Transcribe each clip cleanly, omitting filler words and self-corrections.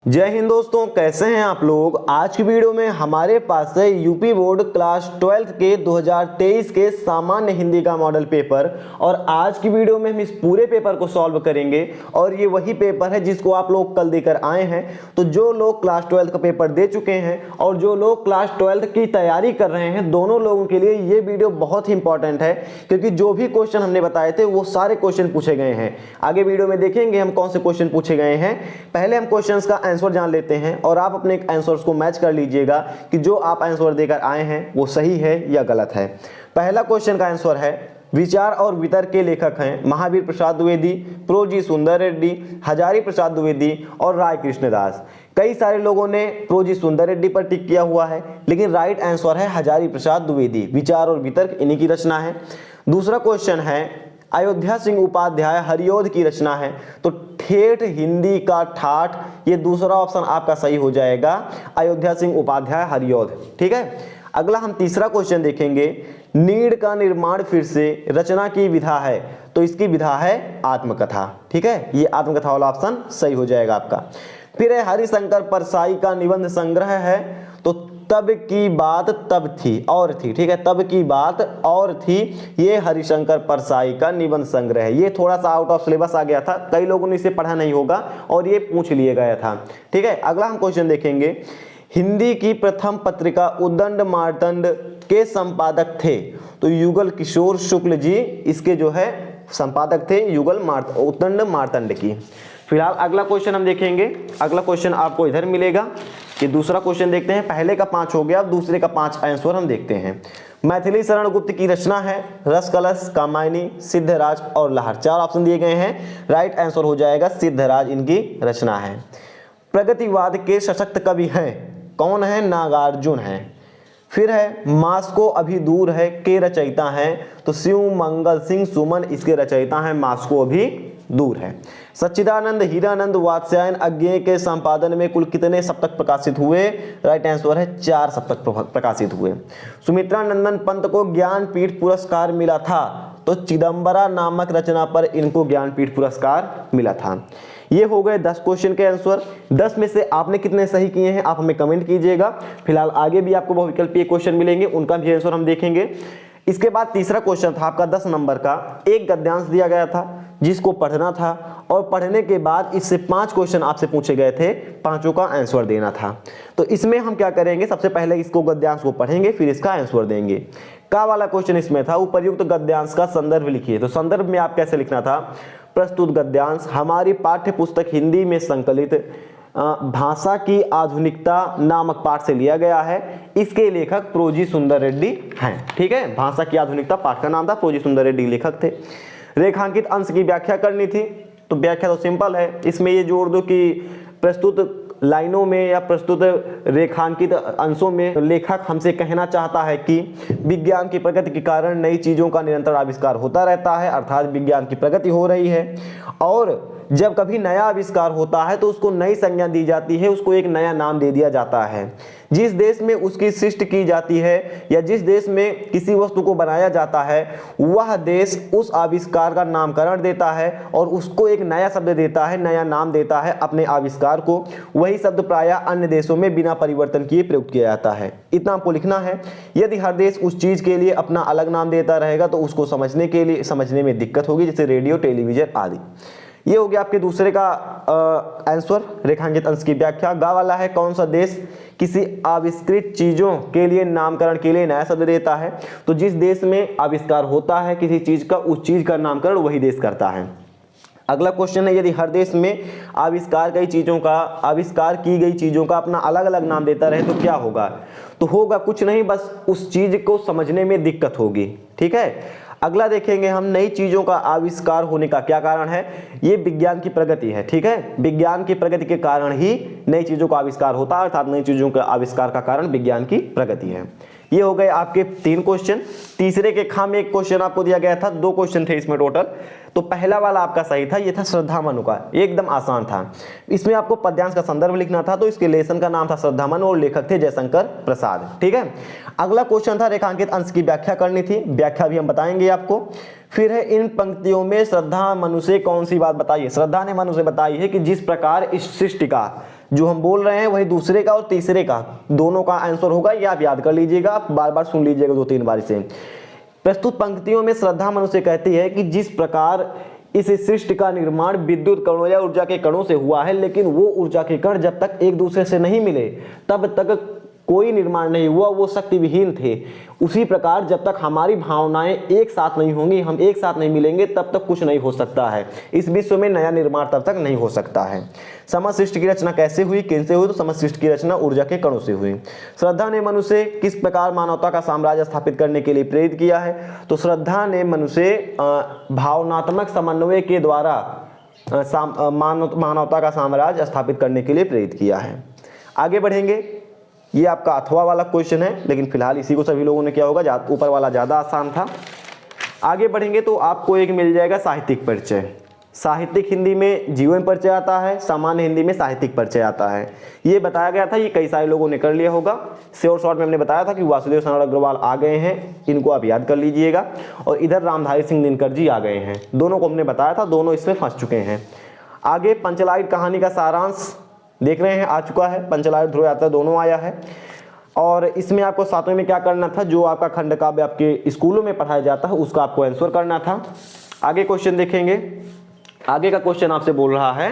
जय हिंद दोस्तों, कैसे हैं आप लोग। आज की वीडियो में हमारे पास है यूपी बोर्ड क्लास 12 के 2023 के सामान्य हिंदी का मॉडल पेपर। और आज की वीडियो में हम इस पूरे पेपर को सॉल्व करेंगे और ये वही पेपर है जिसको आप लोग कल देकर आए हैं। तो जो लोग क्लास 12 का पेपर दे चुके हैं और जो लोग क्लास 12 की तैयारी कर रहे हैं, दोनों लोगों के लिए ये वीडियो बहुत ही इंपॉर्टेंट है, क्योंकि जो भी क्वेश्चन हमने बताए थे वो सारे क्वेश्चन पूछे गए हैं। आगे वीडियो में देखेंगे हम कौन से क्वेश्चन पूछे गए हैं। पहले हम क्वेश्चंस का आंसर जान लेते हैं और आप अपने आंसर्स को मैच कर लीजिएगा कि जो आप आंसर देकर आए हैं वो सही है या गलत है। पहला क्वेश्चन का आंसर है, विचार और वितर्क के लेखक हैं महावीर प्रसाद द्विवेदी, प्रोजी सुंदर रेड्डी, हजारी प्रसाद द्विवेदी और राय कृष्णदास। कई सारे लोगों ने प्रोजी सुंदर रेड्डी पर टिक किया हुआ है, लेकिन राइट आंसर है हजारी प्रसाद द्विवेदी। विचार और वितर्क इन्हीं की रचना है। दूसरा क्वेश्चन है, अयोध्या सिंह उपाध्याय हरिऔध की रचना है। तो ठेठ हिंदी का ठाठ, ये दूसरा ऑप्शन आपका सही हो जाएगा, अयोध्या सिंह उपाध्याय हरिऔध। ठीक है। अगला हम तीसरा क्वेश्चन देखेंगे, नीड़ का निर्माण फिर से रचना की विधा है। तो इसकी विधा है आत्मकथा। ठीक है, ये आत्मकथा वाला ऑप्शन सही हो जाएगा आपका। फिर है, हरिशंकर परसाई का निबंध संग्रह है। तो तब की बात तब थी और थी। ठीक है, तब की बात और थी, ये हरिशंकर परसाई का निबंध संग्रह है। ये थोड़ा सा आउट ऑफ सिलेबस आ गया था, कई लोगों ने इसे पढ़ा नहीं होगा और ये पूछ लिया गया था। ठीक है। अगला हम क्वेश्चन देखेंगे, हिंदी की प्रथम पत्रिका उद्दंड मार्तंड के संपादक थे। तो युगल किशोर शुक्ल जी इसके जो है संपादक थे, युगल उद्दंड मार्तंड की। फिलहाल अगला क्वेश्चन हम देखेंगे। अगला क्वेश्चन आपको इधर मिलेगा। ये दूसरा क्वेश्चन देखते हैं। पहले का 5 हो गया, अब दूसरे का 5 आंसर हम देखते हैं। मैथिली शरण गुप्त की रचना है रस कलश, कामायनी, सिद्धराज और लहर। 4 ऑप्शन दिए गए हैं, राइट आंसर हो जाएगा सिद्धराज इनकी रचना है। प्रगतिवाद के सशक्त कवि हैं, कौन है? नागार्जुन है। फिर है, मास्को अभी दूर है के रचयिता हैं। तो शिव मंगल सिंह सुमन इसके रचयिता हैं, मास्को अभी दूर है। सच्चिदानंद हीरानंद वात्स्यायन अज्ञेय के संपादन में कुल कितने सप्तक प्रकाशित हुए? राइट आंसर है 4 सप्तक प्रकाशित हुए। सुमित्रा नंदन पंत को ज्ञानपीठ पुरस्कार मिला था। तो चिदंबरा नामक रचना पर इनको ज्ञानपीठ पुरस्कार मिला था। ये हो गए 10 क्वेश्चन के आंसर। 10 में से आपने कितने सही किए हैं आप हमें कमेंट कीजिएगा। फिलहाल आगे भी आपको बहुविकल्पीय क्वेश्चन मिलेंगे, उनका भी आंसर हम देखेंगे। इसके बाद तीसरा क्वेश्चन था आपका 10 नंबर का, एक गद्यांश दिया गया था जिसको पढ़ना था और पढ़ने के बाद इससे 5 क्वेश्चन आपसे पूछे गए थे, पांचों का आंसर देना था। तो इसमें हम क्या करेंगे, सबसे पहले इसको गद्यांश को पढ़ेंगे, फिर इसका आंसर देंगे। का वाला क्वेश्चन इसमें था, उपर्युक्त गद्यांश का संदर्भ लिखिए। तो संदर्भ में आप कैसे लिखना था, प्रस्तुत गद्यांश हमारी पाठ्य पुस्तक हिंदी में संकलित भाषा की आधुनिकता नामक पाठ से लिया गया है। इसके लेखक प्रोजी सुंदर रेड्डी हैं। ठीक है, भाषा की आधुनिकता पाठ का नाम था, प्रोजी सुंदर रेड्डी लेखक थे। रेखांकित अंश की व्याख्या करनी थी। तो व्याख्या तो सिंपल है, इसमें ये जोड़ दो कि प्रस्तुत लाइनों में या प्रस्तुत रेखांकित अंशों में लेखक हमसे कहना चाहता है कि विज्ञान की प्रगति के कारण नई चीजों का निरंतर आविष्कार होता रहता है, अर्थात विज्ञान की प्रगति हो रही है। और जब कभी नया आविष्कार होता है तो उसको नई संज्ञा दी जाती है, उसको एक नया नाम दे दिया जाता है। जिस देश में उसकी सृष्टि की जाती है या जिस देश में किसी वस्तु को बनाया जाता है, वह देश उस आविष्कार का नामकरण देता है और उसको एक नया शब्द देता है, नया नाम देता है अपने आविष्कार को। वही शब्द प्रायः अन्य देशों में बिना परिवर्तन किए प्रयुक्त किया जाता है। इतना आपको लिखना है। यदि हर देश उस चीज के लिए अपना अलग नाम देता रहेगा तो उसको समझने में दिक्कत होगी, जैसे रेडियो, टेलीविजन आदि। ये हो गया आपके दूसरे का आंसर, रेखांकित अंश की व्याख्या। गा वाला है, कौन सा देश किसी आविष्कृत चीजों के लिए नामकरण के लिए नया शब्द देता है? तो जिस देश में आविष्कार होता है किसी चीज का, उस चीज का नामकरण वही देश करता है। अगला क्वेश्चन है, यदि हर देश में आविष्कार की गई चीजों का अपना अलग अलग नाम देता रहे तो क्या होगा? तो होगा कुछ नहीं, बस उस चीज को समझने में दिक्कत होगी। ठीक है। अगला देखेंगे हम, नई चीजों का आविष्कार होने का क्या कारण है? ये विज्ञान की प्रगति है। ठीक है, विज्ञान की प्रगति के कारण ही नई चीजों का आविष्कार होता है, अर्थात नई चीजों का आविष्कार का कारण विज्ञान की प्रगति है। ये हो गए आपके 3 क्वेश्चन। तीसरे के खाम में एक क्वेश्चन आपको दिया गया था, 2 क्वेश्चन थे इसमें टोटल। तो पहला वाला आपका सही था, ये था श्रद्धा मनु का, एकदम आसान था। इसमें आपको पद्यांश का संदर्भ लिखना था, तो इसके लेसन का नाम था श्रद्धा मनु और लेखक थे जयशंकर प्रसाद। ठीक है। अगला क्वेश्चन था रेखांकित अंश की व्याख्या करनी थी, व्याख्या भी हम बताएंगे आपको। फिर है, इन पंक्तियों में श्रद्धा मनु से कौन सी बात बताई है? श्रद्धा ने मनु से बताई है कि जिस प्रकार इस सृष्टि का जो हम बोल रहे हैं वही दूसरे का और तीसरे का दोनों का आंसर होगा, ये आप याद कर लीजिएगा, आप बार बार सुन लीजिएगा 2-3 बार इसे। प्रस्तुत पंक्तियों में श्रद्धा मनुष्य कहती है कि जिस प्रकार इस सृष्टि का निर्माण विद्युत कणों या ऊर्जा के कणों से हुआ है, लेकिन वो ऊर्जा के कण जब तक एक दूसरे से नहीं मिले तब तक कोई निर्माण नहीं हुआ, वो शक्ति विहीन थे। उसी प्रकार जब तक हमारी भावनाएं एक साथ नहीं होंगी, हम एक साथ नहीं मिलेंगे, तब तक कुछ नहीं हो सकता है। इस विश्व में नया निर्माण तब तक नहीं हो सकता है। समस्त सृष्टि की रचना कैसे हुई, किनसे हुई? तो समस्त सृष्टि की रचना ऊर्जा के कणों से हुई। श्रद्धा ने मनुष्य किस प्रकार मानवता का साम्राज्य स्थापित करने के लिए प्रेरित किया है? तो श्रद्धा ने मनुष्य भावनात्मक समन्वय के द्वारा मानवता का साम्राज्य स्थापित करने के लिए प्रेरित किया है। आगे बढ़ेंगे, ये आपका अथवा वाला क्वेश्चन है, लेकिन फिलहाल इसी को सभी लोगों ने किया होगा, ऊपर वाला ज़्यादा आसान था। आगे बढ़ेंगे तो आपको एक मिल जाएगा साहित्यिक परिचय। साहित्यिक हिंदी में जीवन परिचय आता है, सामान्य हिंदी में साहित्यिक परिचय आता है। ये बताया गया था, ये कई सारे लोगों ने कर लिया होगा। शॉर्ट में हमने बताया था कि वासुदेव शरण अग्रवाल आ गए हैं, इनको आप याद कर लीजिएगा, और इधर रामधारी सिंह दिनकर जी आ गए हैं। दोनों को हमने बताया था, दोनों इसमें फंस चुके हैं। आगे पंचलाइट कहानी का सारांश देख रहे हैं, आ चुका है। पंचलाइट ध्रुव यात्रा दोनों आया है। और इसमें आपको 7वें में क्या करना था, जो आपका खंड काव्य आपके स्कूलों में पढ़ाया जाता है उसका आपको आंसर करना था। आगे क्वेश्चन देखेंगे। आगे का क्वेश्चन आपसे बोल रहा है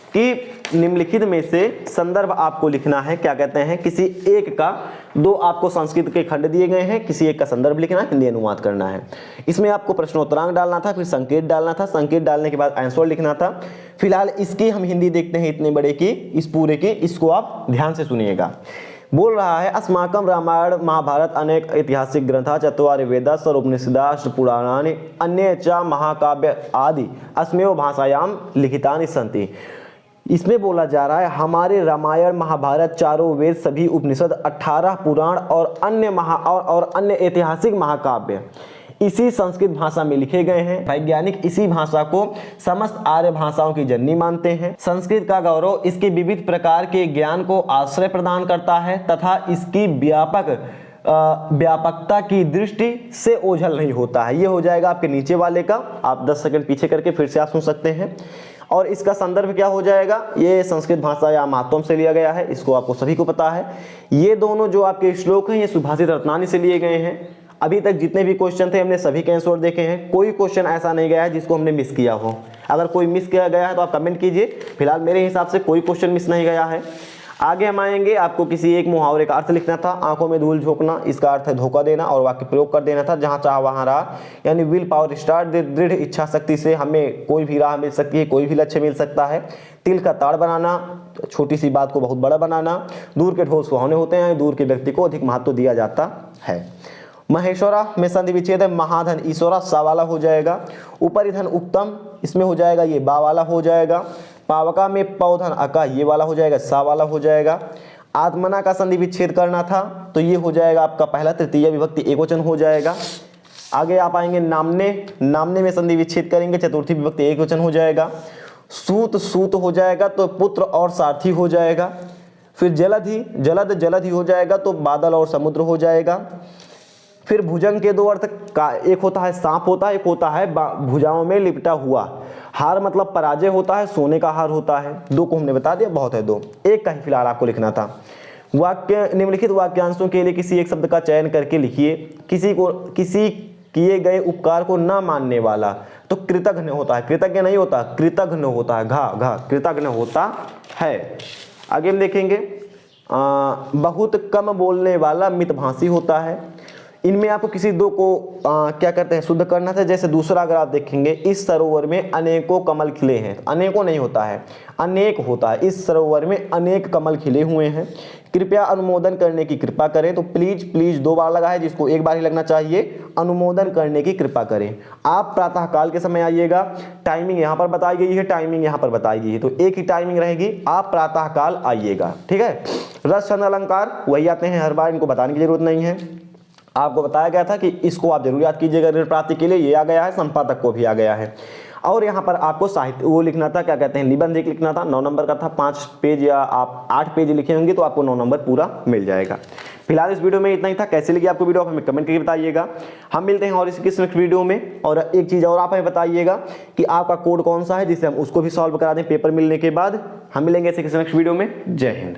कि निम्नलिखित में से संदर्भ आपको लिखना है। क्या कहते हैं, किसी एक का, दो आपको संस्कृत के खंड दिए गए हैं, किसी एक का संदर्भ लिखना है, हिंदी अनुवाद करना है। इसमें आपको प्रश्नोत्तरांक डालना था, फिर संकेत डालना था, संकेत डालने के बाद आंसर लिखना था। फिलहाल इसकी हम हिंदी देखते हैं इतने बड़े की, इस पूरे की, इसको आप ध्यान से सुनिएगा। बोल रहा है, अस्माकं रामायण महाभारत अनेक ऐतिहासिक ग्रंथा चत्वारि वेदा सर्वोपनिषदा पुराणानि अन्ये च महाकाव्य आदि अस्मेव भाषायां लिखितानि सन्ति। इसमें बोला जा रहा है हमारे रामायण महाभारत चारों वेद सभी उपनिषद 18 पुराण और अन्य ऐतिहासिक महाकाव्य इसी संस्कृत भाषा में लिखे गए हैं। वैज्ञानिक इसी भाषा को समस्त आर्य भाषाओं की जननी मानते हैं। संस्कृत का गौरव इसके विविध प्रकार के ज्ञान को आश्रय प्रदान करता है तथा इसकी व्यापकता की दृष्टि से ओझल नहीं होता है। ये हो जाएगा आपके नीचे वाले का, आप 10 सेकंड पीछे करके फिर से आप सुन सकते हैं। और इसका संदर्भ क्या हो जाएगा, ये संस्कृत भाषा या मातम से लिया गया है, इसको आपको सभी को पता है। ये दोनों जो आपके श्लोक हैं ये सुभाषित रत्नानी से लिए गए हैं। अभी तक जितने भी क्वेश्चन थे हमने सभी के आंसर देखे हैं, कोई क्वेश्चन ऐसा नहीं गया है जिसको हमने मिस किया हो। अगर कोई मिस किया गया है तो आप कमेंट कीजिए। फिलहाल मेरे हिसाब से कोई क्वेश्चन मिस नहीं गया है। आगे हम आएंगे, आपको किसी एक मुहावरे का अर्थ लिखना था। आंखों में धूल झोंकना, इसका अर्थ है धोखा देना, और वाक्य प्रयोग कर देना था। जहां चाह वहां राह, यानी विल पावर स्टार्ट, दृढ़ इच्छा शक्ति से हमें कोई भी राह मिल सकती है, कोई भी लक्ष्य मिल सकता है। तिल का ताड़ बनाना, छोटी सी बात को बहुत बड़ा बनाना। दूर के ढोल सुहावने होते हैं, दूर के व्यक्ति को अधिक महत्व दिया जाता है। महेश्वरा में संधि विच्छेद है, महाधन ईश्वरा सा वाला हो जाएगा। ऊपरी धन उत्तम, इसमें हो जाएगा ये बा वाला हो जाएगा। पावका में पौधन अका, ये वाला हो जाएगा, सा वाला हो जाएगा। आत्मना का संधि विच्छेद करना था तो ये हो जाएगा आपका पहला तृतीय विभक्ति एकवचन हो जाएगा। आगे आप आएंगे नामने, नामने में संधि विच्छेद करेंगे, चतुर्थी विभक्ति एकवचन हो जाएगा। सूत, सूत हो जाएगा तो पुत्र और सारथी हो जाएगा। फिर जलधि, जलधि हो जाएगा तो बादल और समुद्र हो जाएगा। फिर भुजंग के दो अर्थ का, एक होता है सांप होता है, एक होता है भुजाओं में लिपटा हुआ। हार मतलब पराजय होता है, सोने का हार होता है। दो को हमने बता दिया, बहुत है दो, एक का ही फिलहाल आपको लिखना था। वाक्य, निम्नलिखित वाक्यांशों के लिए किसी एक शब्द का चयन करके लिखिए। किसी किए गए उपकार को न मानने वाला, तो कृतघ्न होता है, कृतज्ञ नहीं होता, कृतघ्न होता है, घा कृतघ्न होता है। आगे हम देखेंगे, बहुत कम बोलने वाला मितभाषी होता है। इनमें आपको किसी दो को क्या करते हैं, शुद्ध करना था। जैसे दूसरा अगर आप देखेंगे, इस सरोवर में अनेकों कमल खिले हैं, अनेकों नहीं होता है, अनेक होता है। इस सरोवर में अनेक कमल खिले हुए हैं। कृपया अनुमोदन करने की कृपा करें, तो प्लीज, प्लीज दो बार लगा है, जिसको एक बार ही लगना चाहिए। अनुमोदन करने की कृपा करें। आप प्रातः काल के समय आइएगा, टाइमिंग यहाँ पर बताई गई है, टाइमिंग यहाँ पर बताई गई है, तो एक ही टाइमिंग रहेगी, आप प्रातः काल आइएगा, ठीक है। रस छंद अलंकार वही आते हैं हर बार, इनको बताने की जरूरत नहीं है। आपको बताया गया था कि इसको आप जरूर याद कीजिएगा ऋण प्राप्ति के लिए, ये आ गया है, संपादक को भी आ गया है। और यहाँ पर आपको साहित्य वो लिखना था, क्या कहते हैं, निबंध एक लिखना था, 9 नंबर का था। 5 पेज या आप 8 पेज लिखे होंगे तो आपको 9 नंबर पूरा मिल जाएगा। फिलहाल इस वीडियो में इतना ही था। कैसे लगी आपको वीडियो आप हमें कमेंट करके बताइएगा। हम मिलते हैं और इसी नेक्स्ट वीडियो में। और एक चीज़ और आप हमें बताइएगा कि आपका कोड कौन सा है, जिससे हम उसको भी सॉल्व करा दें पेपर मिलने के बाद। हम मिलेंगे ऐसे किसी नेक्स्ट वीडियो में। जय हिंद।